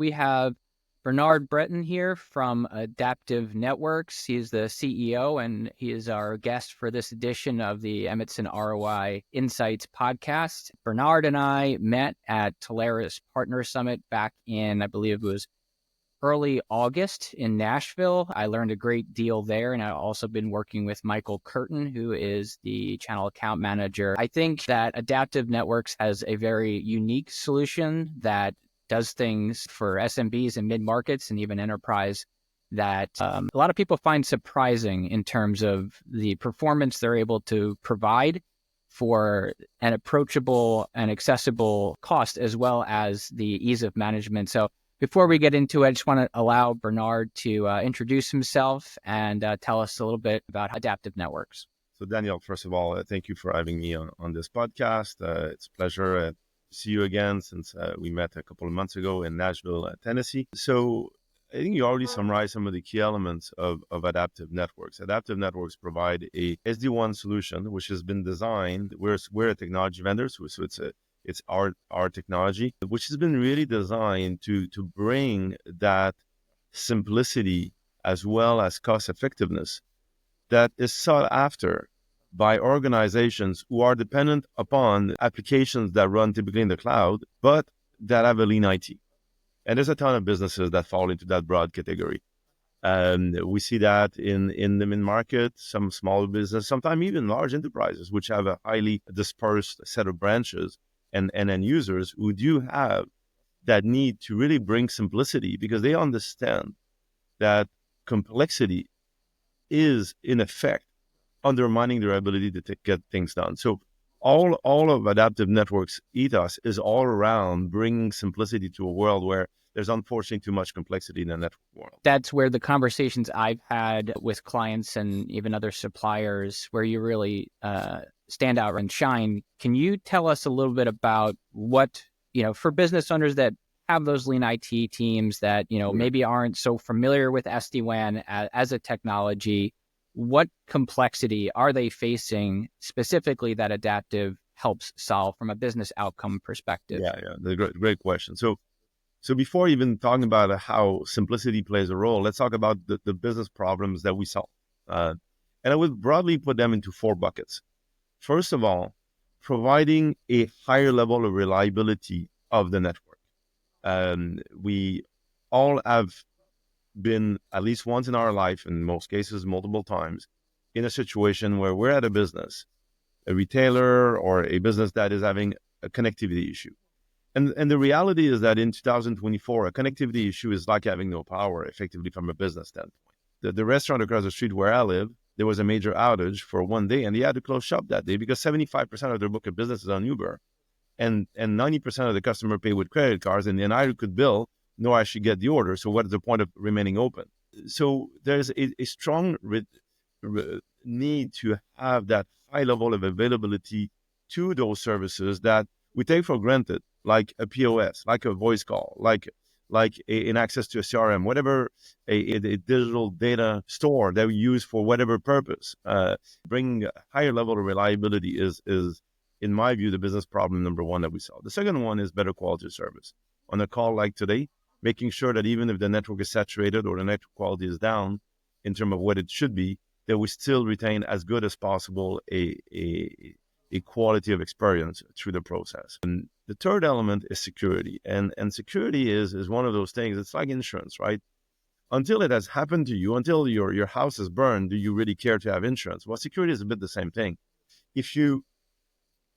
We have Bernard Breton here from Adaptive Networks. He's the CEO, and he is our guest for this edition of the Emmettson ROI Insights podcast. Bernard and I met at Telarus Partner Summit back in, I believe it was early August in Nashville. I learned a great deal there, and I've also been working with Michael Curtin, who is the channel account manager. I think that Adaptive Networks has a very unique solution that does things for SMBs and mid-markets and even enterprise that a lot of people find surprising in terms of the performance they're able to provide for an approachable and accessible cost, as well as the ease of management. So before we get into it, I just want to allow Bernard to introduce himself and tell us a little bit about Adaptive Networks. So Daniel, first of all, thank you for having me on this podcast. It's a pleasure to see you again since we met a couple of months ago in Nashville, Tennessee. So I think you already summarized some of the key elements of Adaptive Networks. Adaptive Networks provide a SD-WAN solution, which has been designed. We're a technology vendor, so it's our technology, which has been really designed to bring that simplicity as well as cost effectiveness that is sought after by organizations who are dependent upon applications that run typically in the cloud, but that have a lean IT. And there's a ton of businesses that fall into that broad category. We see that in the mid-market, some small business, sometimes even large enterprises, which have a highly dispersed set of branches and end users who do have that need to really bring simplicity because they understand that complexity is, in effect, undermining their ability to get things done. So all of Adaptive Networks' ethos is all around bringing simplicity to a world where there's unfortunately too much complexity in the network world. That's where the conversations I've had with clients and even other suppliers where you really stand out and shine. Can you tell us a little bit about what, for business owners that have those lean IT teams that, maybe aren't so familiar with SD-WAN as a technology, what complexity are they facing specifically that Adaptive helps solve from a business outcome perspective? Yeah, the great question. So before even talking about how simplicity plays a role, let's talk about the business problems that we solve. And I would broadly put them into 4 buckets. First of all, providing a higher level of reliability of the network. We all have been at least once in our life, in most cases multiple times, in a situation where we're at a business, a retailer or a business that is having a connectivity issue. And the reality is that in 2024, a connectivity issue is like having no power, effectively, from a business standpoint. The restaurant across the street where I live, there was a major outage for one day, and they had to close shop that day because 75% of their book of business is on Uber, and 90% of the customer pay with credit cards, and neither could bill nor actually get the order. So what is the point of remaining open? So there's a strong need to have that high level of availability to those services that we take for granted, like a POS, like a voice call, like an access to a CRM, whatever, a digital data store that we use for whatever purpose. Bringing a higher level of reliability is, in my view, the business problem number 1 that we solve. The second one is better quality of service. On a call like today, making sure that even if the network is saturated or the network quality is down in terms of what it should be, that we still retain as good as possible a quality of experience through the process. And the third element is security. And security is one of those things. It's like insurance, right? Until it has happened to you, until your house is burned, do you really care to have insurance? Well, security is a bit the same thing. If you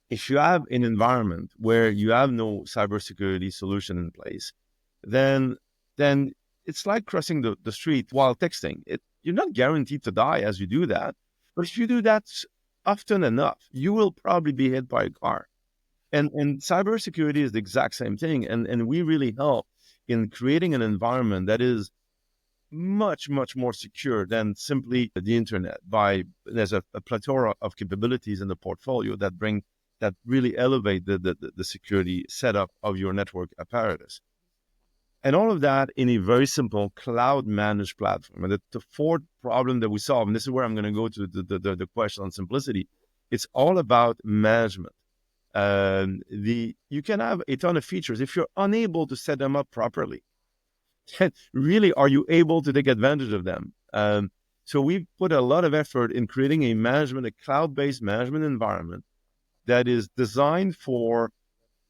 have an environment where you have no cybersecurity solution in place, then it's like crossing the street while texting. You're not guaranteed to die as you do that. But if you do that often enough, you will probably be hit by a car. And cybersecurity is the exact same thing. And we really help in creating an environment that is much, much more secure than simply the internet. There's a plethora of capabilities in the portfolio that really elevate the security setup of your network apparatus. And all of that in a very simple cloud-managed platform. And the fourth problem that we solve, and this is where I'm going to go to the question on simplicity, it's all about management. You can have a ton of features. If you're unable to set them up properly, really, are you able to take advantage of them? So we've put a lot of effort in creating a cloud-based management environment that is designed for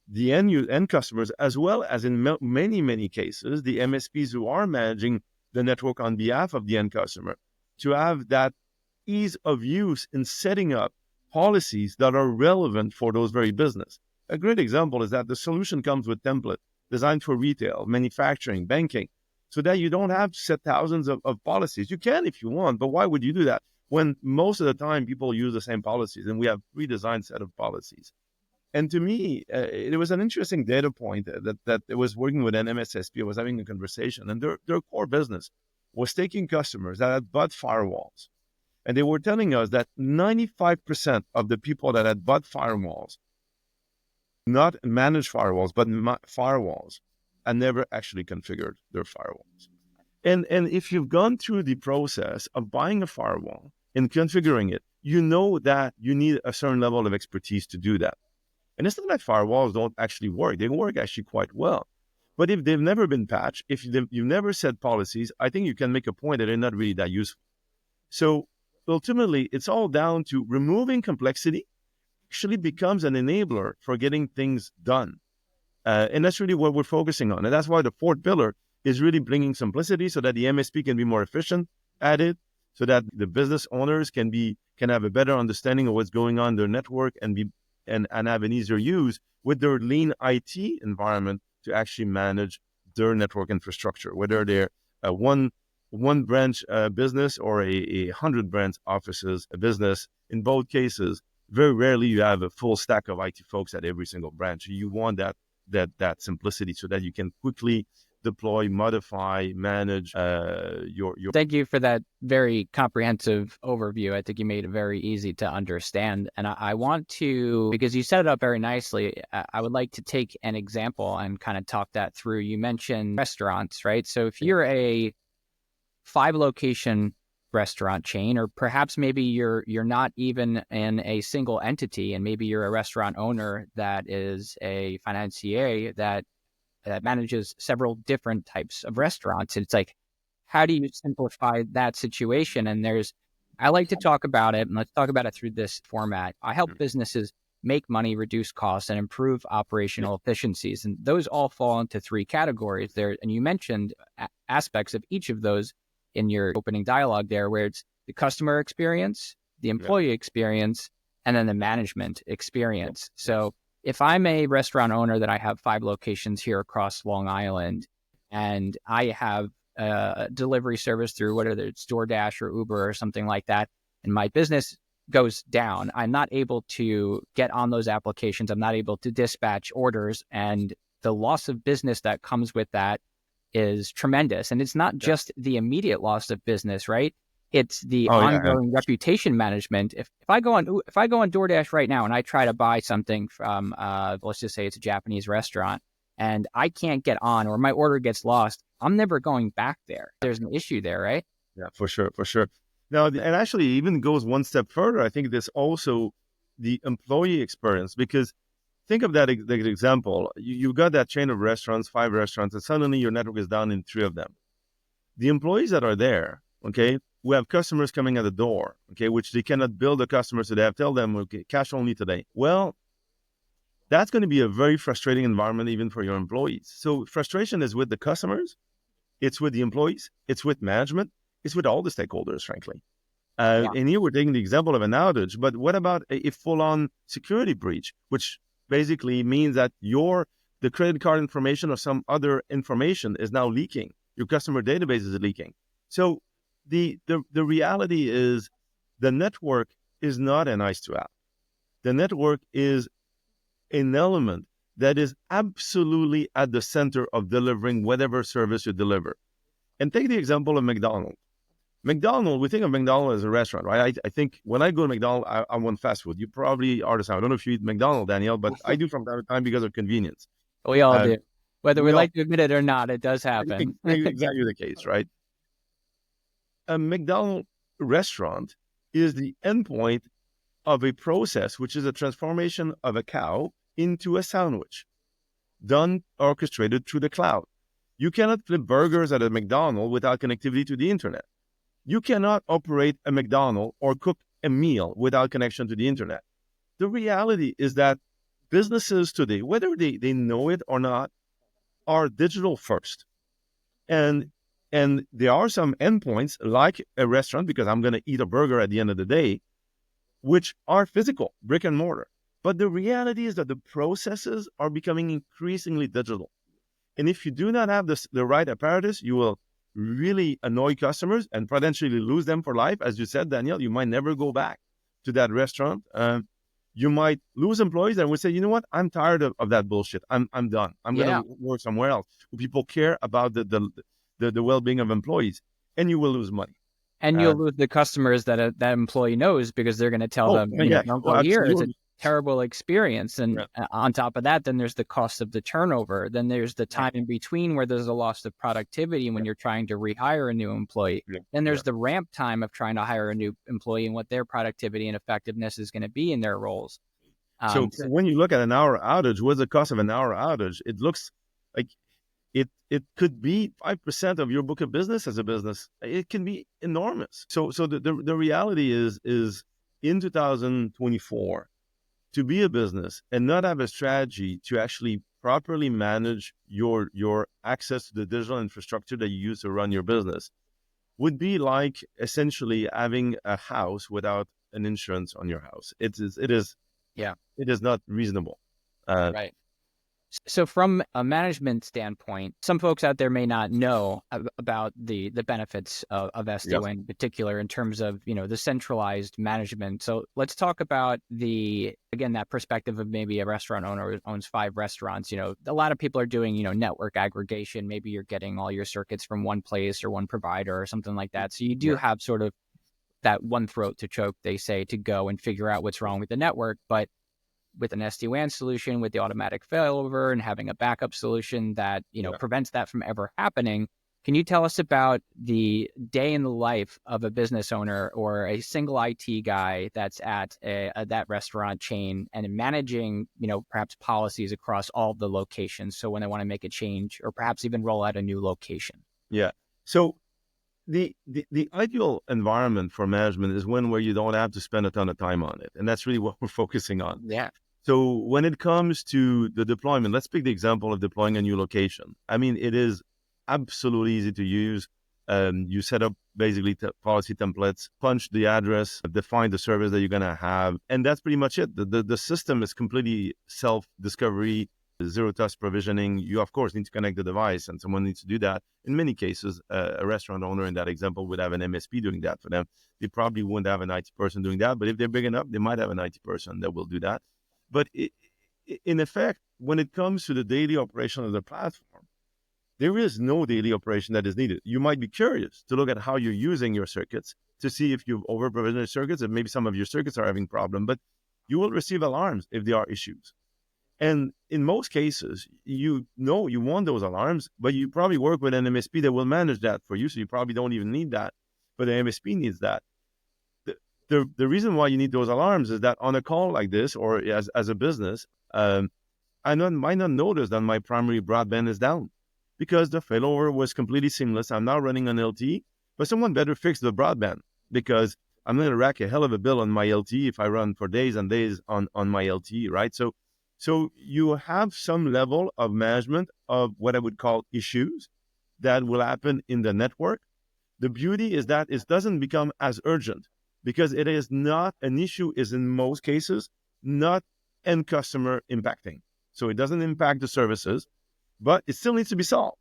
the end customers, as well as in many, many cases, the MSPs who are managing the network on behalf of the end customer, to have that ease of use in setting up policies that are relevant for those very business. A great example is that the solution comes with template designed for retail, manufacturing, banking, so that you don't have to set thousands of policies. You can if you want, but why would you do that when most of the time people use the same policies and we have redesigned set of policies? And to me, it was an interesting data point that it was working with an MSSP. I was having a conversation, and their core business was taking customers that had bought firewalls. And they were telling us that 95% of the people that had bought firewalls, not managed firewalls, but firewalls, had never actually configured their firewalls. And if you've gone through the process of buying a firewall and configuring it, you know that you need a certain level of expertise to do that. And it's not that firewalls don't actually work. They work actually quite well. But if they've never been patched, if you've never set policies, I think you can make a point that they're not really that useful. So ultimately, it's all down to removing complexity actually becomes an enabler for getting things done. And that's really what we're focusing on. And that's why the fourth pillar is really bringing simplicity so that the MSP can be more efficient at it, so that the business owners can have a better understanding of what's going on in their network and have an easier use with their lean IT environment to actually manage their network infrastructure, whether they're one branch business or a 100 branch offices business. In both cases, very rarely you have a full stack of IT folks at every single branch. You want that simplicity so that you can quickly deploy, modify, manage your. Thank you for that very comprehensive overview. I think you made it very easy to understand. And I want to, because you set it up very nicely, I would like to take an example and kind of talk that through. You mentioned restaurants, right? So if you're a 5-location restaurant chain, or perhaps maybe you're not even in a single entity, and maybe you're a restaurant owner that is a financier that manages several different types of restaurants. It's like, how do you simplify that situation? And I like to talk about it, and let's talk about it through this format. I help businesses make money, reduce costs, and improve operational efficiencies. And those all fall into 3 categories there. And you mentioned aspects of each of those in your opening dialogue there, where it's the customer experience, the employee experience, and then the management experience. So if I'm a restaurant owner that I have 5 locations here across Long Island, and I have a delivery service through whether it's DoorDash or Uber or something like that, and my business goes down, I'm not able to get on those applications. I'm not able to dispatch orders, and the loss of business that comes with that is tremendous. And it's not just the immediate loss of business, right? It's the ongoing reputation management. If I go on DoorDash right now and I try to buy something from let's just say it's a Japanese restaurant, and I can't get on, or my order gets lost, I'm never going back there. There's an issue there, right? Yeah, for sure. Now, and actually even goes one step further. I think there's also the employee experience, because think of that example. You got that chain of restaurants, 5 restaurants, and suddenly your network is down in 3 of them. The employees that are there, okay, who have customers coming at the door, okay, which they cannot bill the customers, so they have to tell them, okay, cash only today. Well, that's going to be a very frustrating environment even for your employees. So frustration is with the customers, it's with the employees, it's with management, it's with all the stakeholders, frankly. And here we're taking the example of an outage, but what about a full-on security breach, which basically means that the credit card information or some other information is now leaking. Your customer database is leaking. So the reality is the network is not a nice to have. The network is an element that is absolutely at the center of delivering whatever service you deliver. And take the example of McDonald's. We think of McDonald's as a restaurant, right? I think when I go to McDonald's, I want fast food. You probably are the same. I don't know if you eat McDonald's, Daniel, but I do from time to time because of convenience. We all do. Whether we like to admit it or not, it does happen. Exactly the case, right? A McDonald's restaurant is the endpoint of a process, which is a transformation of a cow into a sandwich, done orchestrated through the cloud. You cannot flip burgers at a McDonald's without connectivity to the internet. You cannot operate a McDonald's or cook a meal without connection to the internet. The reality is that businesses today, whether they know it or not, are digital first. And there are some endpoints like a restaurant, because I'm going to eat a burger at the end of the day, which are physical, brick and mortar. But the reality is that the processes are becoming increasingly digital. And if you do not have the right apparatus, you will really annoy customers and potentially lose them for life. As you said, Daniel, you might never go back to that restaurant. You might lose employees and would say, you know what, I'm tired of that bullshit. I'm done. I'm going to work somewhere else where people care about the well-being of employees, and you will lose money. And you'll lose the customers that that employee knows, because they're going to tell them, don't go here. It's a terrible experience. And on top of that, then there's the cost of the turnover. Then there's the time in between where there's a loss of productivity when you're trying to rehire a new employee. Then there's the ramp time of trying to hire a new employee and what their productivity and effectiveness is going to be in their roles. So when you look at an hour outage, what's the cost of an hour outage? It looks like it could be 5% of your book of business as a business. It can be enormous. So the reality is in 2024, to be a business and not have a strategy to actually properly manage your access to the digital infrastructure that you use to run your business would be like essentially having a house without an insurance on your house. It is not reasonable. Right. So from a management standpoint, some folks out there may not know about the benefits of SD-WAN in particular in terms of, the centralized management. So let's talk about that perspective of maybe a restaurant owner who owns 5 restaurants. A lot of people are doing, network aggregation. Maybe you're getting all your circuits from one place or one provider or something like that. So you do have sort of that one throat to choke, they say, to go and figure out what's wrong with the network. But with an SD-WAN solution, with the automatic failover and having a backup solution that, prevents that from ever happening. Can you tell us about the day in the life of a business owner or a single IT guy that's at that restaurant chain and managing, perhaps policies across all the locations? So when they want to make a change or perhaps even roll out a new location. Yeah. So the ideal environment for management is one where you don't have to spend a ton of time on it. And that's really what we're focusing on. Yeah. So when it comes to the deployment, let's pick the example of deploying a new location. I mean, it is absolutely easy to use. You set up basically policy templates, punch the address, define the service that you're going to have. And that's pretty much it. The system is completely self-discovery, zero-touch provisioning. You, of course, need to connect the device, and someone needs to do that. In many cases, a restaurant owner in that example would have an MSP doing that for them. They probably wouldn't have an IT person doing that, but if they're big enough, they might have an IT person that will do that. But in effect, when it comes to the daily operation of the platform, there is no daily operation that is needed. You might be curious to look at how you're using your circuits to see if you've over-provisioned circuits, and maybe some of your circuits are having problems, but you will receive alarms if there are issues. And in most cases, you want those alarms, but you probably work with an MSP that will manage that for you, so you probably don't even need that, but the MSP needs that. The reason why you need those alarms is that on a call like this, or as a business, I might not notice that my primary broadband is down because the failover was completely seamless. I'm now running on LTE, but someone better fix the broadband because I'm going to rack a hell of a bill on my LTE if I run for days and days on my LTE, right? So you have some level of management of what I would call issues that will happen in the network. The beauty is that it doesn't become as urgent because it is not an issue, is in most cases not end customer impacting. So it doesn't impact the services, but it still needs to be solved.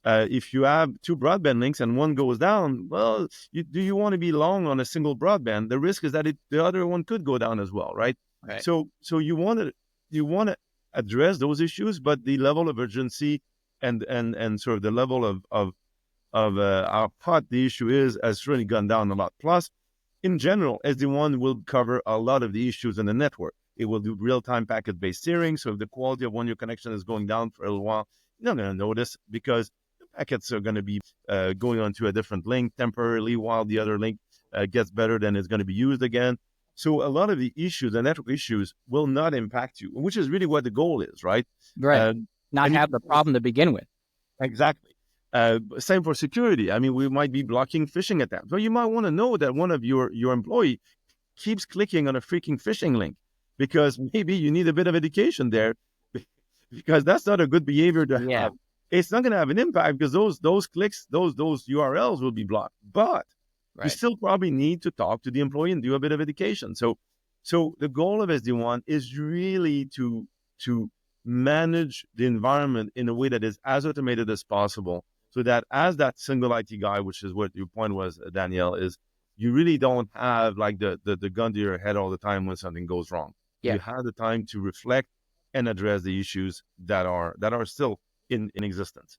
If you have 2 broadband links and one goes down, well, do you want to be long on a single broadband? The risk is that the other one could go down as well, right? So you want to address those issues, but the level of urgency and sort of the level of how hot the issue is has really gone down a lot. Plus, in general, SD-WAN will cover a lot of the issues in the network. It will do real-time packet-based steering. So if the quality of one of your connection is going down for a little while, you're not going to notice because the packets are going to be going onto a different link temporarily while the other link gets better, then it's going to be used again. So a lot of the issues, the network issues, will not impact you, which is really what the goal is, right? Right. Not have the problem to begin with. Exactly. Same for security. I mean, we might be blocking phishing attempts. Well, you might want to know that one of your employee keeps clicking on a freaking phishing link, because maybe you need a bit of education there, because that's not a good behavior to Yeah. have. It's not going to have an impact because those clicks, those URLs will be blocked. But you Right. still probably need to talk to the employee and do a bit of education. So the goal of SD-WAN is really to manage the environment in a way that is as automated as possible, so that as that single IT guy, which is what your point was, Danielle, is you really don't have like the gun to your head all the time when something goes wrong. Yeah. You have the time to reflect and address the issues that are still in existence.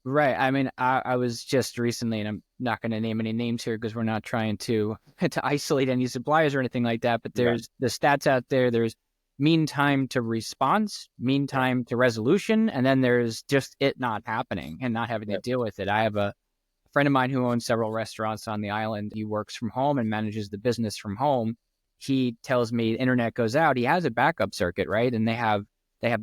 Right. I mean, I was just recently, and I'm not going to name any names here because we're not trying to isolate any suppliers or anything like that. But there's the stats out there. There's mean time to response, mean time to resolution, and then there's just it not happening and not having to deal with it. I have a friend of mine who owns several restaurants on the island. He works from home and manages the business from home. He tells me the internet goes out. He has a backup circuit, right? And they have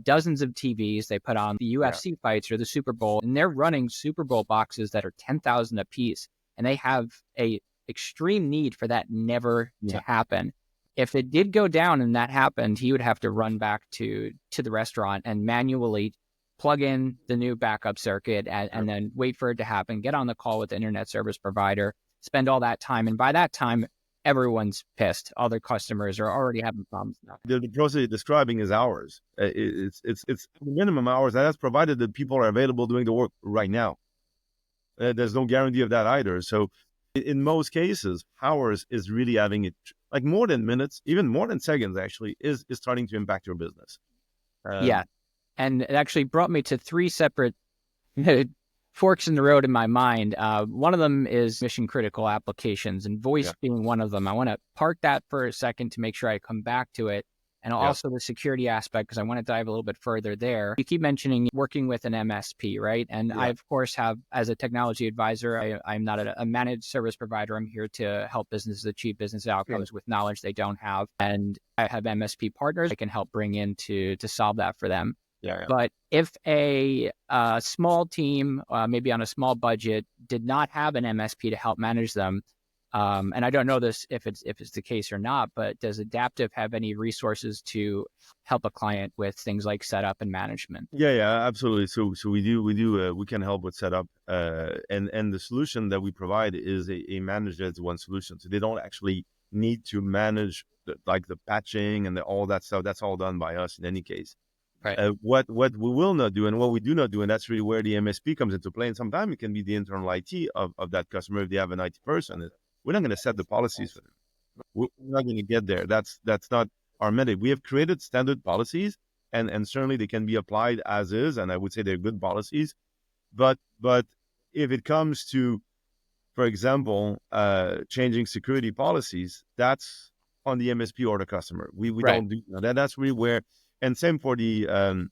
dozens of TVs. They put on the UFC fights or the Super Bowl, and they're running Super Bowl boxes that are 10,000 a piece. And they have a extreme need for that never to happen. If it did go down and that happened, he would have to run back to the restaurant and manually plug in the new backup circuit and then wait for it to happen, get on the call with the internet service provider, spend all that time. And by that time, everyone's pissed. All their customers are already having problems now. The process you're describing is hours. It's minimum hours, and that's provided that people are available doing the work right now. There's no guarantee of that either. So in most cases, hours is really having it, like more than minutes, even more than seconds actually, is starting to impact your business. And it actually brought me to three separate forks in the road in my mind. One of them is mission critical applications, and voice being one of them. I want to park that for a second to make sure I come back to it. And also the security aspect, because I want to dive a little bit further there. You keep mentioning working with an MSP, right? And I, of course, have, as a technology advisor, I'm not a managed service provider. I'm here to help businesses achieve business outcomes with knowledge they don't have. And I have MSP partners I can help bring in to solve that for them. But if a small team, maybe on a small budget, did not have an MSP to help manage them, and I don't know this if it's the case or not, but does Adaptive have any resources to help a client with things like setup and management? Yeah, absolutely. So we can help with setup, and the solution that we provide is a managed SD-WAN solution. So they don't actually need to manage the patching and all that stuff. That's all done by us in any case. Right. What we will not do and what we do not do, and that's really where the MSP comes into play. And sometimes it can be the internal IT of that customer if they have an IT person. We're not going to set the policies for them. We're not going to get there. That's not our mandate. We have created standard policies, and certainly they can be applied as is, and I would say they're good policies. But if it comes to, for example, changing security policies, that's on the MSP or the customer. We don't do that. That's really where. And same for the,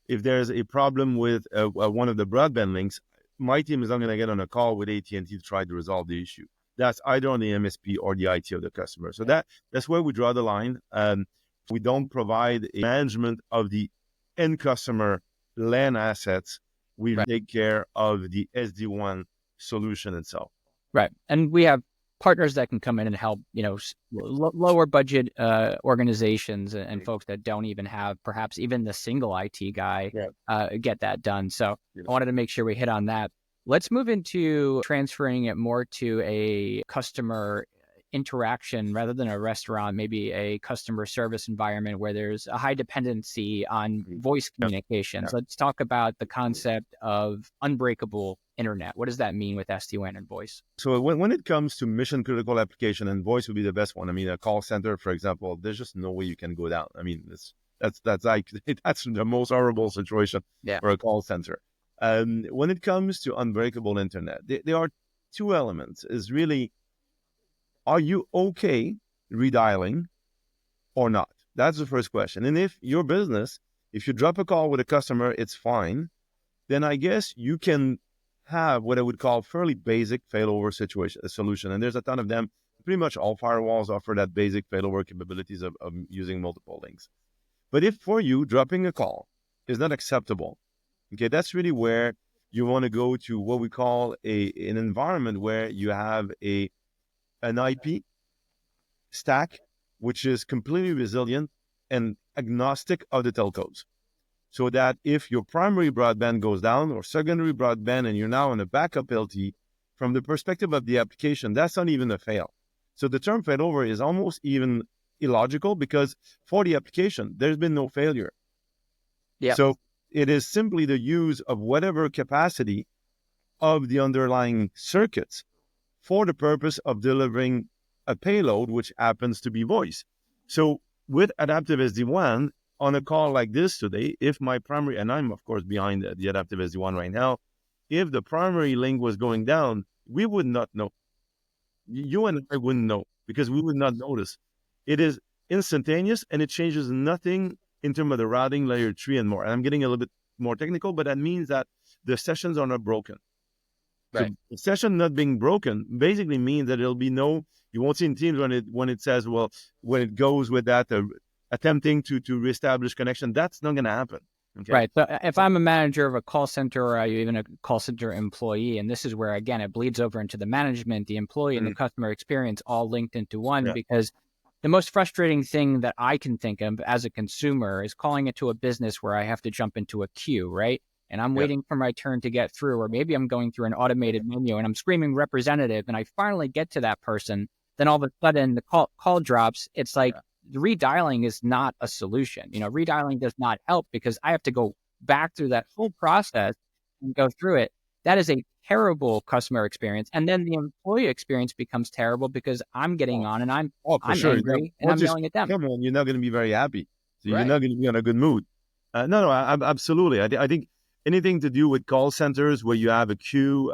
if there's a problem with one of the broadband links, my team is not going to get on a call with AT&T to try to resolve the issue. That's either on the MSP or the IT of the customer. So that's where we draw the line. We don't provide a management of the end customer LAN assets. We take care of the SD-WAN solution itself. Right. And we have partners that can come in and help, lower budget organizations and folks that don't even have perhaps even the single IT guy get that done. So I wanted to make sure we hit on that. Let's move into transferring it more to a customer interaction rather than a restaurant, maybe a customer service environment where there's a high dependency on voice communications. Let's talk about the concept of unbreakable internet. What does that mean with SD-WAN and voice? So when it comes to mission critical application, and voice would be the best one. I mean, a call center, for example, there's just no way you can go down. I mean, that's the most horrible situation for a call center. When it comes to unbreakable internet, there are two elements. Is really, are you okay redialing or not? That's the first question. And if your business, if you drop a call with a customer, it's fine, then I guess you can have what I would call fairly basic failover solution. And there's a ton of them. Pretty much all firewalls offer that basic failover capabilities of using multiple links. But if for you, dropping a call is not acceptable, okay, that's really where You want to go to what we call an environment where you have an IP stack, which is completely resilient and agnostic of the telcos. So that if your primary broadband goes down or secondary broadband and you're now on a backup LTE, from the perspective of the application, that's not even a fail. So the term failover is almost even illogical because for the application, there's been no failure. Yeah. So it is simply the use of whatever capacity of the underlying circuits for the purpose of delivering a payload, which happens to be voice. So with adaptive SD-WAN, on a call like this today, if my primary, and I'm of course behind the adaptive SD-WAN right now, if the primary link was going down, we would not know. You and I wouldn't know because we would not notice. It is instantaneous and it changes nothing in terms of the routing layer 3 and more. And I'm getting a little bit more technical, but that means that the sessions are not broken. Right. So the session not being broken basically means that you won't see in Teams when it says, well, when it goes with that attempting to reestablish connection, that's not going to happen. Okay. Right. So if I'm a manager of a call center or even a call center employee, and this is where, again, it bleeds over into the management, the employee, and the customer experience all linked into one, because the most frustrating thing that I can think of as a consumer is calling it to a business where I have to jump into a queue, right? And I'm waiting for my turn to get through, or maybe I'm going through an automated menu and I'm screaming representative and I finally get to that person. Then all of a sudden the call drops. It's like redialing is not a solution. Redialing does not help because I have to go back through that whole process and go through it. That is a terrible customer experience. And then the employee experience becomes terrible because I'm getting on and I'm angry and I'm yelling at them. Come on, you're not going to be very happy. So you're not going to be in a good mood. Absolutely. I think anything to do with call centers where you have a queue,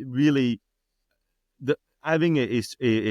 really, having a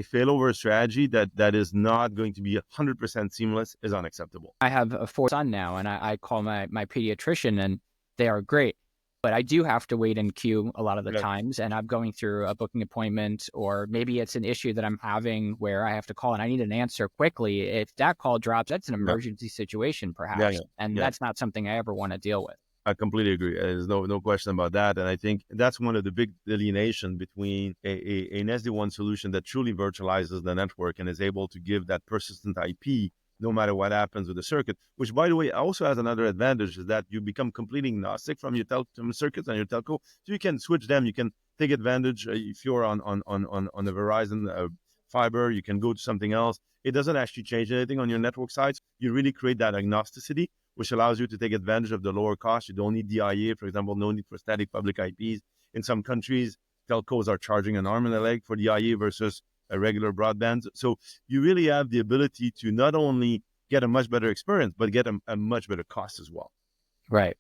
failover strategy that is not going to be 100% seamless is unacceptable. I have a 4-son now, and I call my pediatrician, and they are great. But I do have to wait in queue a lot of the times, and I'm going through a booking appointment, or maybe it's an issue that I'm having where I have to call and I need an answer quickly. If that call drops, that's an emergency situation, perhaps, and that's not something I ever want to deal with. I completely agree. There's no question about that. And I think that's one of the big delineation between an SD-WAN solution that truly virtualizes the network and is able to give that persistent IP no matter what happens with the circuit, which, by the way, also has another advantage, is that you become completely agnostic from your circuits and your telco. So you can switch them. You can take advantage if you're on the Verizon fiber, you can go to something else. It doesn't actually change anything on your network sites. You really create that agnosticity, which allows you to take advantage of the lower cost. You don't need DIA, for example, no need for static public IPs. In some countries, telcos are charging an arm and a leg for DIA versus a regular broadband. So you really have the ability to not only get a much better experience, but get a much better cost as well. Right.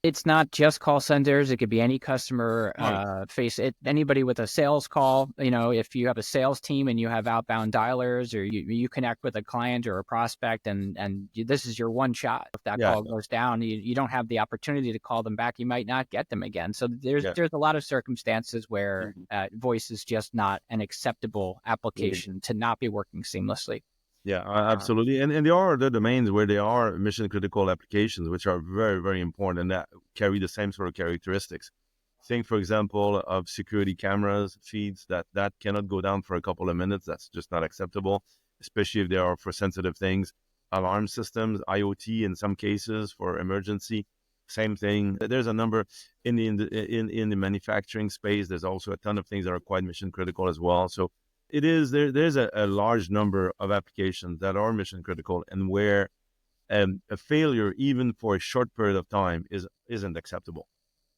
It's not just call centers. It could be any customer face it. Anybody with a sales call, if you have a sales team and you have outbound dialers, or you connect with a client or a prospect and this is your one shot. If that call goes down, you don't have the opportunity to call them back. You might not get them again. So there's a lot of circumstances where voice is just not an acceptable application to not be working seamlessly. Yeah, absolutely. And there are other domains where there are mission critical applications, which are very, very important and that carry the same sort of characteristics. Think, for example, of security cameras feeds that cannot go down for a couple of minutes. That's just not acceptable, especially if they are for sensitive things. Alarm systems, IoT in some cases for emergency, same thing. There's a number in the manufacturing space. There's also a ton of things that are quite mission critical as well. So there's a large number of applications that are mission critical and where a failure, even for a short period of time, isn't acceptable.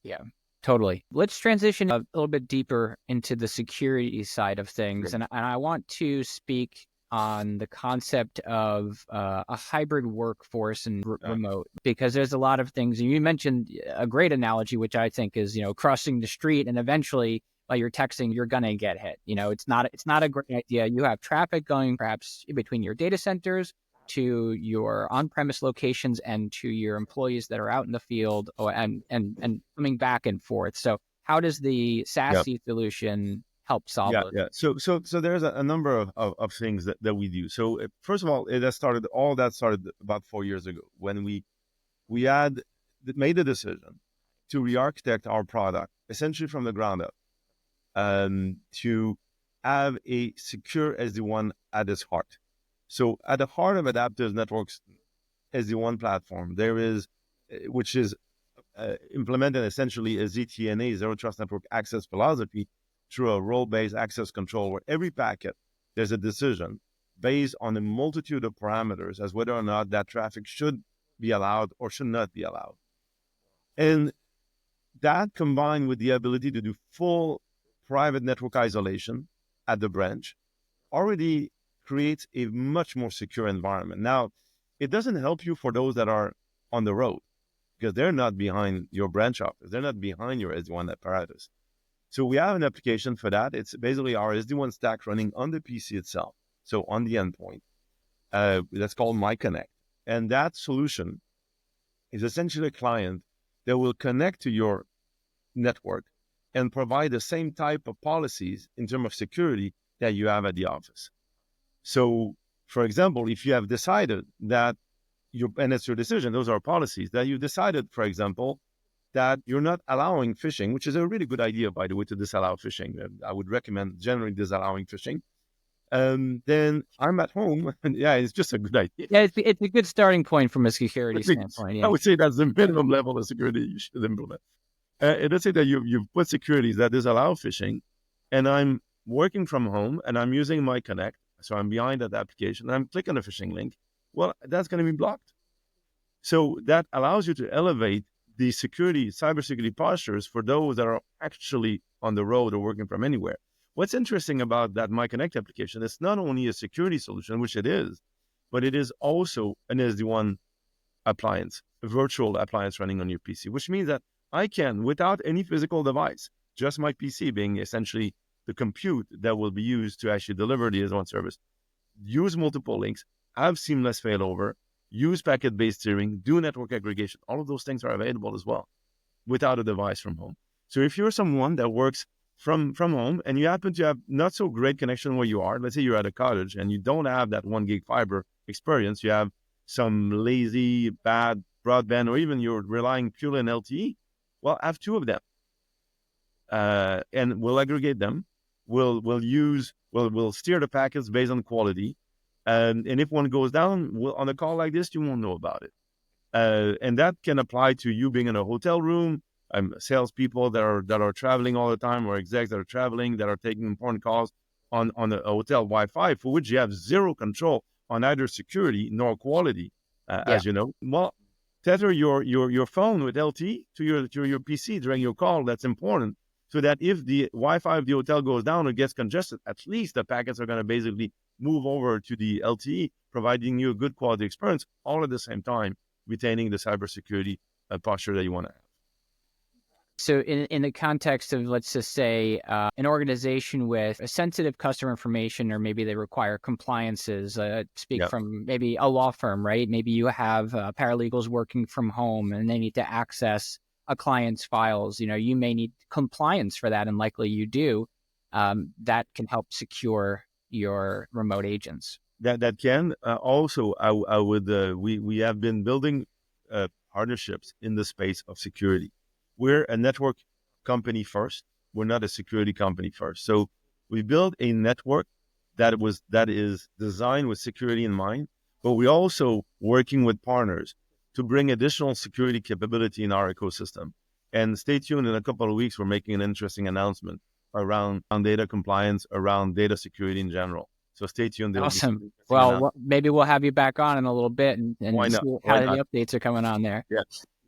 Yeah, totally. Let's transition a little bit deeper into the security side of things. And I want to speak on the concept of a hybrid workforce and remote, because there's a lot of things. And you mentioned a great analogy, which I think is, crossing the street and eventually while you're texting, you're going to get hit. It's not a great idea. You have traffic going perhaps between your data centers to your on-premise locations and to your employees that are out in the field and coming back and forth. So how does the SASE solution help solve those? Yeah. So there's a number of things that we do. So first of all, all that started about 4 years ago when we had made a decision to re-architect our product, essentially from the ground up, to have a secure SD-WAN at its heart. So at the heart of Adaptive Networks SD-WAN platform, there is, which is implemented essentially a ZTNA, Zero Trust Network Access philosophy, through a role-based access control where every packet, there's a decision based on a multitude of parameters as whether or not that traffic should be allowed or should not be allowed. And that combined with the ability to do full private network isolation at the branch already creates a much more secure environment. Now, it doesn't help you for those that are on the road because they're not behind your branch office. They're not behind your SD-WAN apparatus. So we have an application for that. It's basically our SD-WAN stack running on the PC itself. So on the endpoint, that's called MyConnect. And that solution is essentially a client that will connect to your network and provide the same type of policies in terms of security that you have at the office. So, for example, if you have decided that and it's your decision, those are policies, that you decided, for example, that you're not allowing phishing, which is a really good idea, by the way, to disallow phishing. I would recommend generally disallowing phishing. Then I'm at home, and yeah, it's just a good idea. Yeah, it's a good starting point from a security standpoint. Yeah. I would say that's the minimum level of security you should implement. And let's say that you've put securities that disallow phishing, and I'm working from home, and I'm using MyConnect, so I'm behind that application, and I'm clicking a phishing link. Well, that's going to be blocked. So that allows you to elevate the cybersecurity postures for those that are actually on the road or working from anywhere. What's interesting about that MyConnect application, it's not only a security solution, which it is, but it is also an SD-WAN appliance, a virtual appliance running on your PC, which means that I can, without any physical device, just my PC being essentially the compute that will be used to actually deliver the SD-WAN service, use multiple links, have seamless failover, use packet-based steering, do network aggregation. All of those things are available as well without a device from home. So if you're someone that works from home and you happen to have not so great connection where you are, let's say you're at a cottage and you don't have that 1 gig fiber experience, you have some lazy, bad broadband, or even you're relying purely on LTE, well, have 2 of them. And we'll aggregate them. We'll steer the packets based on quality. And if one goes down on a call like this, you won't know about it. And that can apply to you being in a hotel room, salespeople that are traveling all the time, or execs that are traveling, that are taking important calls on a hotel Wi-Fi, for which you have zero control on either security nor quality, as you know. Well, tether your phone with LTE to your PC during your call. That's important, so that if the Wi-Fi of the hotel goes down or gets congested, at least the packets are going to basically move over to the LTE, providing you a good quality experience, all at the same time retaining the cybersecurity posture that you want to have. So in the context of, let's just say, an organization with a sensitive customer information, or maybe they require compliances, from maybe a law firm, right? Maybe you have paralegals working from home and they need to access a client's files. You may need compliance for that, and likely you do. That can help secure your remote agents. That can also, I would we have been building partnerships in the space of security. We're a network company first. We're not a security company first. So we build a network that is designed with security in mind, but we're also working with partners to bring additional security capability in our ecosystem. And stay tuned, in a couple of weeks, we're making an interesting announcement around data compliance, around data security in general. So stay tuned. Awesome. Well, maybe we'll have you back on in a little bit and see how the updates are coming on there. Yeah.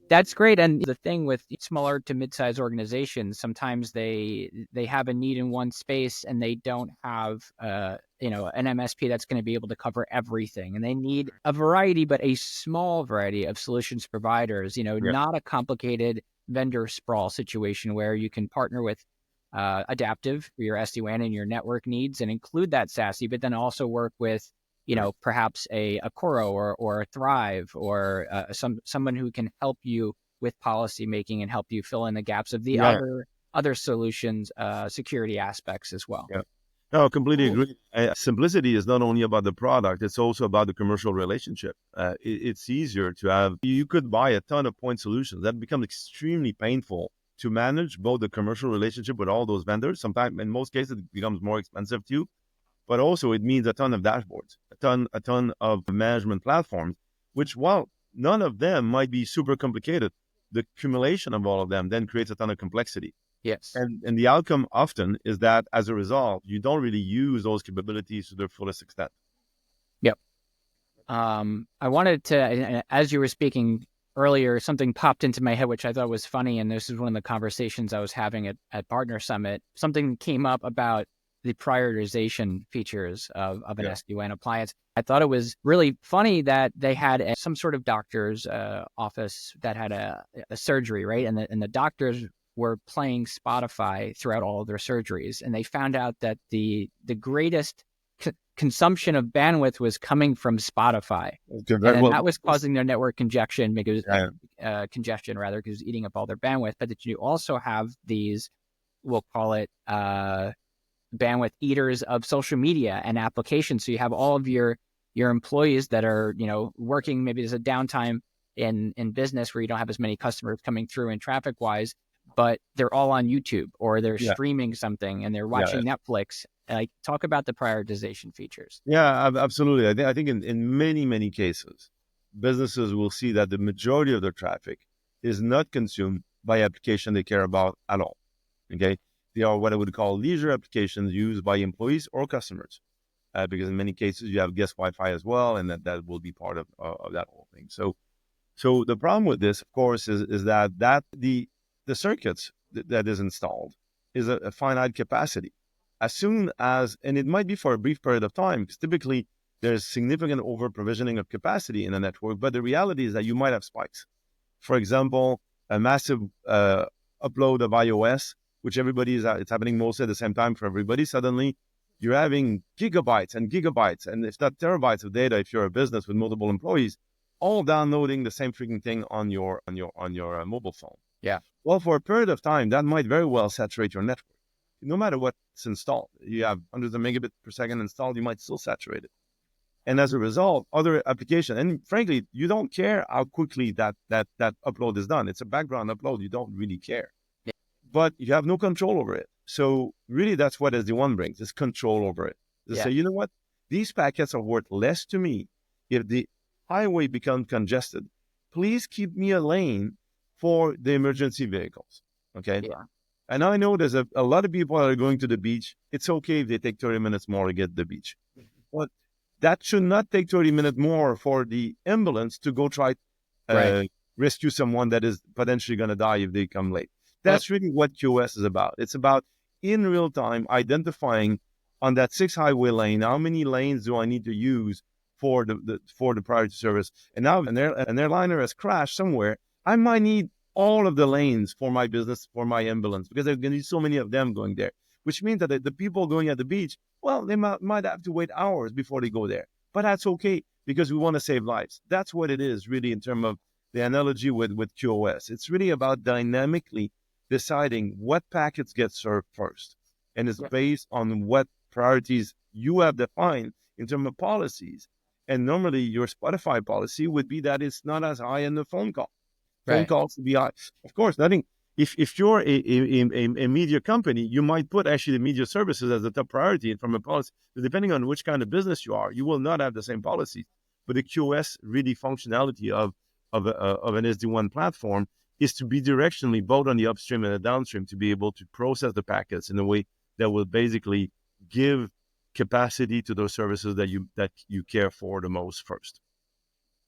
That's great. And the thing with smaller to mid-sized organizations, sometimes they have a need in one space and they don't have an MSP that's going to be able to cover everything. And they need a variety, but a small variety of solutions providers, not a complicated vendor sprawl situation where you can partner with Adaptive for your SD-WAN and your network needs and include that SASE, but then also work with perhaps a Coro or a Thrive or someone who can help you with policy making and help you fill in the gaps of the other solutions, security aspects as well. Yeah. No, completely agree. Simplicity is not only about the product, it's also about the commercial relationship. It's easier to have, you could buy a ton of point solutions. That becomes extremely painful to manage both the commercial relationship with all those vendors. Sometimes, in most cases, it becomes more expensive too, but also it means a ton of dashboards, a ton of management platforms, which while none of them might be super complicated, the accumulation of all of them then creates a ton of complexity. Yes. And the outcome often is that as a result, you don't really use those capabilities to their fullest extent. Yep. I wanted to, as you were speaking earlier, something popped into my head, which I thought was funny. And this is one of the conversations I was having at Partner Summit. Something came up about the prioritization features of an SD-WAN appliance. I thought it was really funny that they had some sort of doctor's office that had a surgery, right? And the doctors were playing Spotify throughout all of their surgeries. And they found out that the greatest consumption of bandwidth was coming from Spotify. Okay, and then that was causing their network congestion because congestion rather, because it was eating up all their bandwidth. But that you also have these, we'll call it bandwidth eaters of social media and applications. So you have all of your employees that are, working, maybe there's a downtime in business where you don't have as many customers coming through and traffic wise, but they're all on YouTube or they're streaming something and they're watching Netflix. Like, talk about the prioritization features. Yeah, absolutely. I think in many, many cases, businesses will see that the majority of their traffic is not consumed by application they care about at all. Okay. They are what I would call leisure applications used by employees or customers. Because in many cases you have guest Wi-Fi as well, and that will be part of that whole thing. So the problem with this, of course, is that the circuits that is installed is a finite capacity. As soon as, and it might be for a brief period of time, because typically there's significant over provisioning of capacity in a network, but the reality is that you might have spikes. For example, a massive upload of iOS, which it's happening mostly at the same time for everybody. Suddenly you're having gigabytes and gigabytes, and if not terabytes of data, if you're a business with multiple employees, all downloading the same freaking thing on your mobile phone. Yeah. Well, for a period of time, that might very well saturate your network. No matter what's installed, you have hundreds of megabits per second installed, you might still saturate it. And as a result, other applications, and frankly, you don't care how quickly that upload is done. It's a background upload. You don't really care. Yeah. But you have no control over it. So really, that's what SD-WAN brings, is control over it. To say, you know what? These packets are worth less to me if the highway becomes congested. Please keep me a lane for the emergency vehicles. Okay? Yeah. And I know there's a lot of people that are going to the beach. It's okay if they take 30 minutes more to get to the beach. But that should not take 30 minutes more for the ambulance to go try rescue someone that is potentially going to die if they come late. That's really what QoS is about. It's about, in real time, identifying on that 6 highway lane, how many lanes do I need to use for the priority service? And now an airliner has crashed somewhere. I might need all of the lanes for my business, for my ambulance, because there's going to be so many of them going there, which means that the people going at the beach, well, they might have to wait hours before they go there. But that's okay, because we want to save lives. That's what it is, really, in terms of the analogy with QoS. It's really about dynamically deciding what packets get served first. And it's based on what priorities you have defined in terms of policies. And normally your Spotify policy would be that it's not as high in the phone call. Phone calls to be high. Of course, nothing. If you're a media company, you might put actually the media services as the top priority from a policy. Depending on which kind of business you are, you will not have the same policies. But the QoS really functionality of an SD-WAN platform is to be directionally both on the upstream and the downstream to be able to process the packets in a way that will basically give capacity to those services that you care for the most first.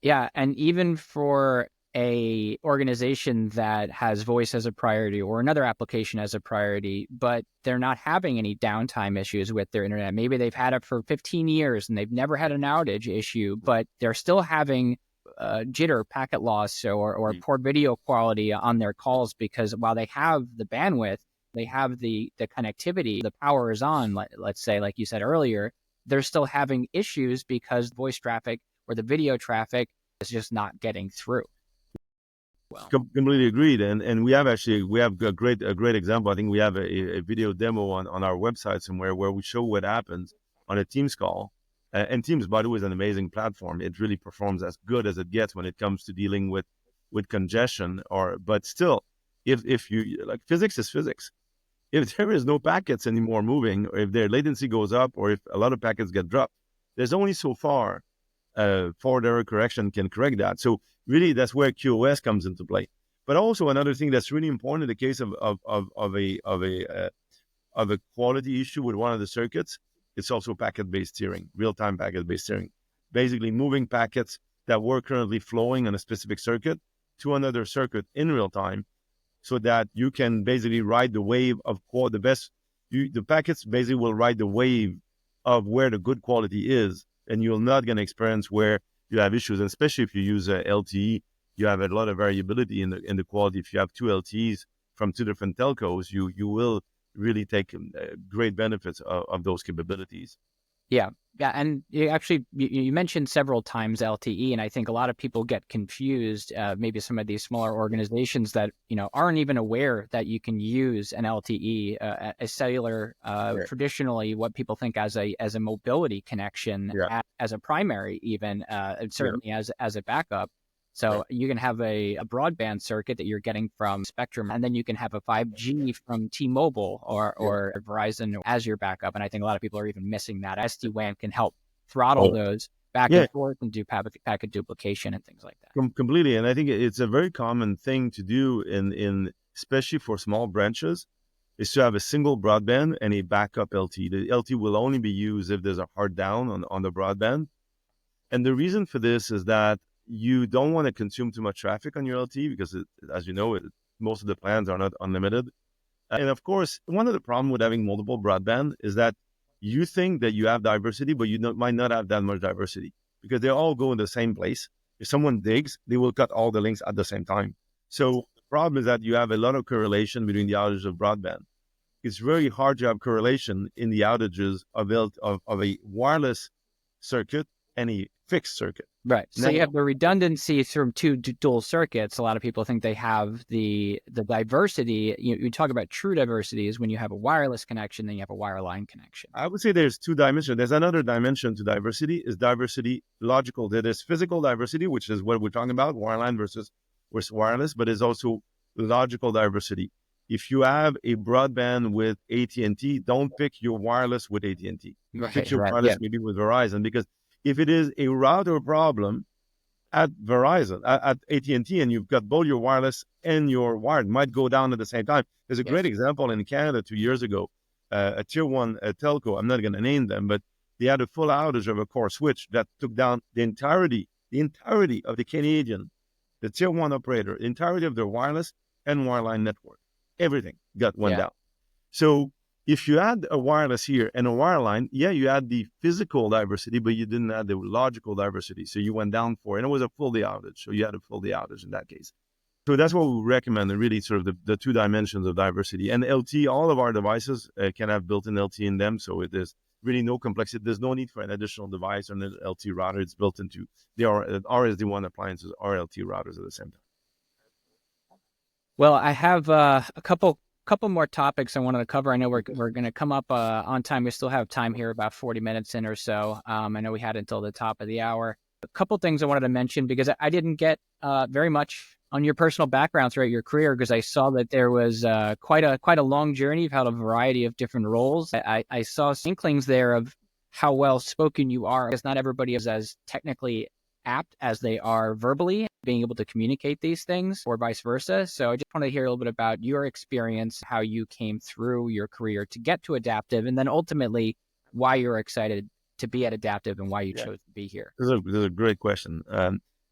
Yeah, and even for a organization that has voice as a priority or another application as a priority, but they're not having any downtime issues with their internet. Maybe they've had it for 15 years and they've never had an outage issue, but they're still having jitter, packet loss, or poor video quality on their calls, because while they have the bandwidth, they have the connectivity, the power is on, let's say, like you said earlier, they're still having issues because voice traffic or the video traffic is just not getting through. Well, Completely agreed. And we have a great example. I think we have a video demo on our website somewhere where we show what happens on a Teams call. And Teams, by the way, is an amazing platform. It really performs as good as it gets when it comes to dealing with congestion. But still, if you like, physics is physics. If there is no packets anymore moving, or if their latency goes up, or if a lot of packets get dropped, there's only so far forward error correction can correct that. So really, that's where QoS comes into play. But also another thing that's really important in the case of a quality issue with one of the circuits, it's also packet-based steering, real-time packet-based steering. Basically, moving packets that were currently flowing on a specific circuit to another circuit in real time, so that you can basically ride the wave of the packets basically will ride the wave of where the good quality is, and you're not going to experience where you have issues. And especially if you use LTE, you have a lot of variability in the quality. If you have two LTEs from two different telcos, you will really take great benefits of those capabilities. yeah. Yeah. And you mentioned several times LTE, and I think a lot of people get confused, maybe some of these smaller organizations that, aren't even aware that you can use an LTE, a cellular, Right. traditionally what people think as a mobility connection, Yeah. as a primary, even, and certainly as a backup. So Right. you can have a broadband circuit that you're getting from Spectrum, and then you can have a 5G from T-Mobile or Verizon as your backup. And I think a lot of people are even missing that. SD-WAN can help throttle Oh, those back yeah, and forth and do packet duplication and things like that. completely. And I think it's a very common thing to do in especially for small branches, is to have a single broadband and a backup LTE. The LTE will only be used if there's a hard down on the broadband. And the reason for this is that you don't want to consume too much traffic on your LTE because, as you know, most of the plans are not unlimited. And of course, one of the problems with having multiple broadband is that you think that you have diversity, but might not have that much diversity because they all go in the same place. If someone digs, they will cut all the links at the same time. So the problem is that you have a lot of correlation between the outages of broadband. It's very hard to have correlation in the outages of a wireless circuit and a fixed circuit. Right. So Now, you have the redundancy from two dual circuits. A lot of people think they have the diversity. You talk about true diversity is when you have a wireless connection, then you have a wireline connection. I would say there's two dimensions. There's another dimension to diversity, is diversity logical. There's physical diversity, which is what we're talking about, wireline versus wireless, but there's also logical diversity. If you have a broadband with AT&T, don't pick your wireless with AT&T. Pick your wireless maybe with Verizon, because if it is a router problem at Verizon, at AT&T, and you've got both your wireless and your wired, might go down at the same time. There's a great example in Canada 2 years ago. A tier one telco, I'm not going to name them, but they had a full outage of a core switch that took down the entirety of the tier one operator, the entirety of their wireless and wireline network. Everything went down. So if you add a wireless here and a wireline, you had the physical diversity, but you didn't add the logical diversity. So you went down and it was a full day outage. So you had a full day outage in that case. So that's what we recommend, and really sort of the two dimensions of diversity. And LTE, all of our devices can have built-in LTE in them. So there's really no complexity. There's no need for an additional device or an LTE router. It's built into our SD-WAN appliances, our LTE routers at the same time. Well, I have a couple more topics I wanted to cover. I know we're going to come up on time. We still have time here, about 40 minutes in or so. I know we had until the top of the hour. A couple things I wanted to mention, because I didn't get very much on your personal background throughout your career, because I saw that there was quite a long journey. You've had a variety of different roles. I saw inklings there of how well spoken you are, because not everybody is as technically apt as they are verbally, being able to communicate these things, or vice versa. So I just want to hear a little bit about your experience, how you came through your career to get to Adaptive, and then ultimately why you're excited to be at Adaptive and why you chose to be here. This is a great question.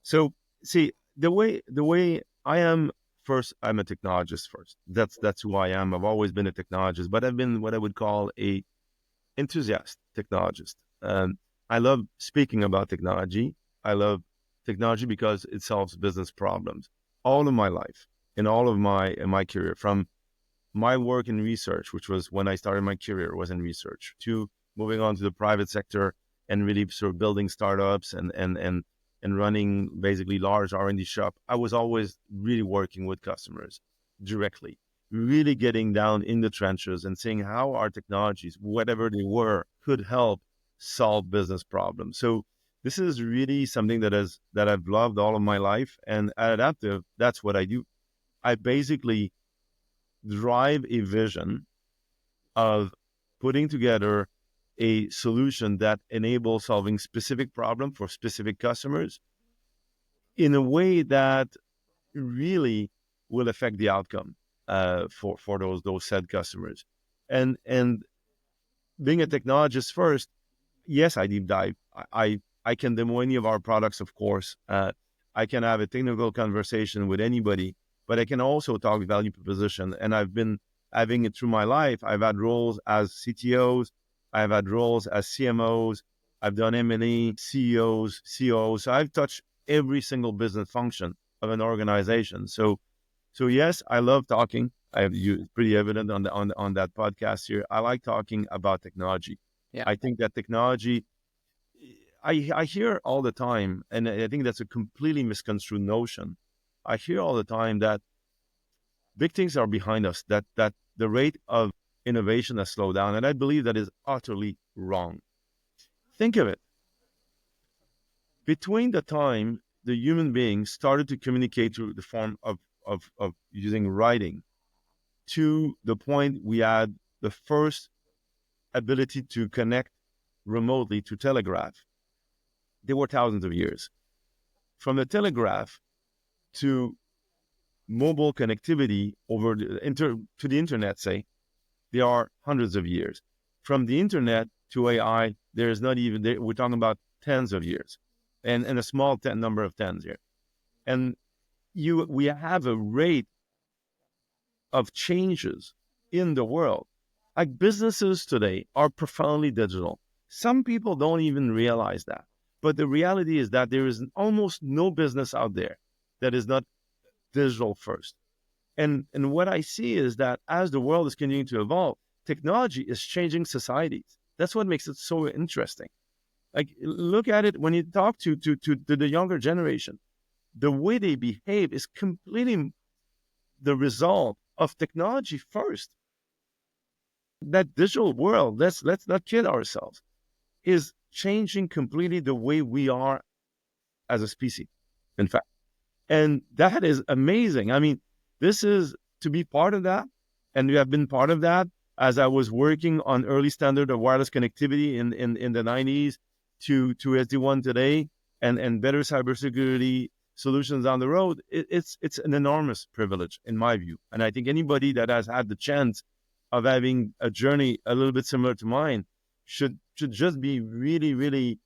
So see, the way I am, first, I'm a technologist first. That's who I am. I've always been a technologist, but I've been what I would call a enthusiast technologist. I love speaking about technology. I love technology because it solves business problems. All of my life, in all of my career, from my work in research, which was when I started my career, was in research, to moving on to the private sector and really sort of building startups and and running basically large R&D shop, I was always really working with customers directly, really getting down in the trenches and seeing how our technologies, whatever they were, could help solve business problems. So this is really something that I've loved all of my life. And at Adaptive, that's what I do. I basically drive a vision of putting together a solution that enables solving specific problem for specific customers in a way that really will affect the outcome for those said customers. And being a technologist first, yes, I deep dive. I can demo any of our products, of course. I can have a technical conversation with anybody, but I can also talk value proposition. And I've been having it through my life. I've had roles as CTOs. I've had roles as CMOs. I've done M&A, CEOs, COOs. So I've touched every single business function of an organization. So yes, I love talking. It's pretty evident on that podcast here. I like talking about technology. Yeah. I think that technology, I hear all the time, and I think that's a completely misconstrued notion. I hear all the time that big things are behind us, that the rate of innovation has slowed down, and I believe that is utterly wrong. Think of it. Between the time the human beings started to communicate through the form of using writing to the point we had the first ability to connect remotely to telegraph, there were thousands of years. From the telegraph to mobile connectivity over to the internet, say, there are hundreds of years. From the internet to AI, there's not even, we're talking about tens of years, and a small number of tens here. And we have a rate of changes in the world. Like businesses today are profoundly digital. Some people don't even realize that. But the reality is that there is almost no business out there that is not digital first. And what I see is that as the world is continuing to evolve, technology is changing societies. That's what makes it so interesting. Like, look at it when you talk to the younger generation. The way they behave is completely the result of technology first. That digital world, let's not kid ourselves, is changing completely the way we are as a species, in fact. And that is amazing. I mean, this is to be part of that. And we have been part of that as I was working on early standard of wireless connectivity in the 90s to SD-WAN today and better cybersecurity solutions down the road. It's an enormous privilege in my view. And I think anybody that has had the chance of having a journey a little bit similar to mine should just be really, really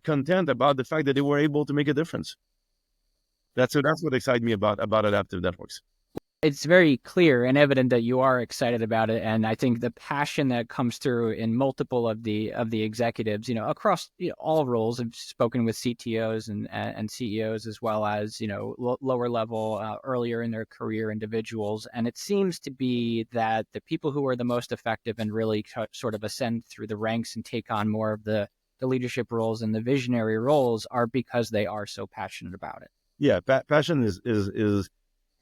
content about the fact that they were able to make a difference. That's what excites me about adaptive networks. It's very clear and evident that you are excited about it, and I think the passion that comes through in multiple of the executives, across all roles. I've spoken with CTOs and CEOs as well as lower level, earlier in their career individuals, and it seems to be that the people who are the most effective and really sort of ascend through the ranks and take on more of the leadership roles and the visionary roles are because they are so passionate about it. Yeah, passion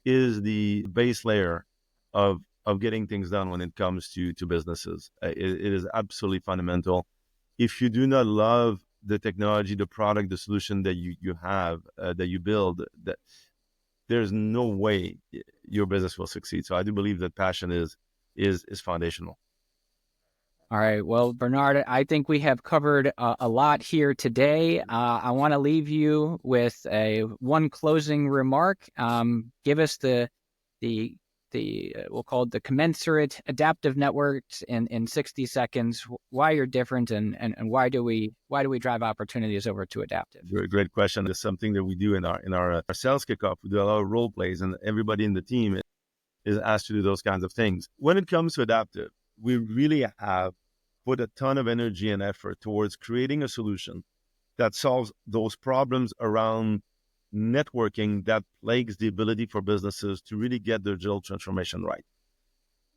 is the base layer of getting things done when it comes to businesses. It is absolutely fundamental. If you do not love the technology, the product, the solution that you have, that you build, that there's no way your business will succeed. So I do believe that passion is foundational. All right. Well, Bernard, I think we have covered a lot here today. I want to leave you with one closing remark. Give us the we'll call it the commensurate adaptive networks in 60 seconds. Why you're different and why do we drive opportunities over to adaptive? Great question. It's something that we do in our sales kickoff. We do a lot of role plays, and everybody in the team is asked to do those kinds of things. When it comes to adaptive, we really have put a ton of energy and effort towards creating a solution that solves those problems around networking that plagues the ability for businesses to really get their digital transformation right.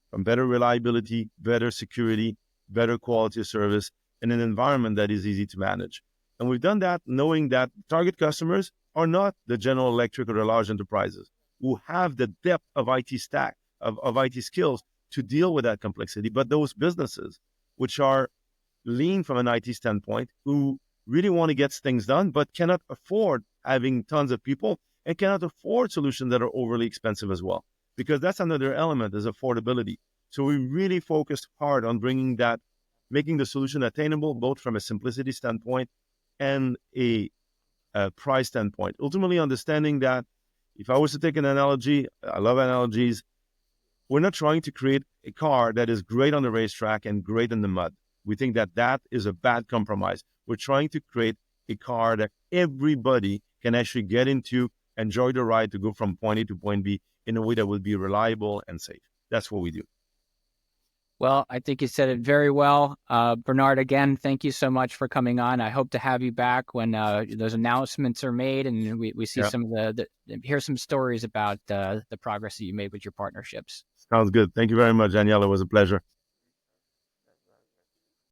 From better reliability, better security, better quality of service, in an environment that is easy to manage. And we've done that knowing that target customers are not the General Electric or the large enterprises who have the depth of IT stack, of IT skills to deal with that complexity, but those businesses which are lean from an IT standpoint, who really want to get things done, but cannot afford having tons of people and cannot afford solutions that are overly expensive as well. Because that's another element is affordability. So we really focused hard on bringing that, making the solution attainable, both from a simplicity standpoint and a price standpoint. Ultimately, understanding that if I was to take an analogy, I love analogies, we're not trying to create a car that is great on the racetrack and great in the mud. We think that that is a bad compromise. We're trying to create a car that everybody can actually get into, enjoy the ride to go from point A to point B in a way that will be reliable and safe. That's what we do. Well, I think you said it very well. Bernard, again, thank you so much for coming on. I hope to have you back when those announcements are made and we see some of hear some stories about the progress that you made with your partnerships. Sounds good. Thank you very much, Danielle. It was a pleasure.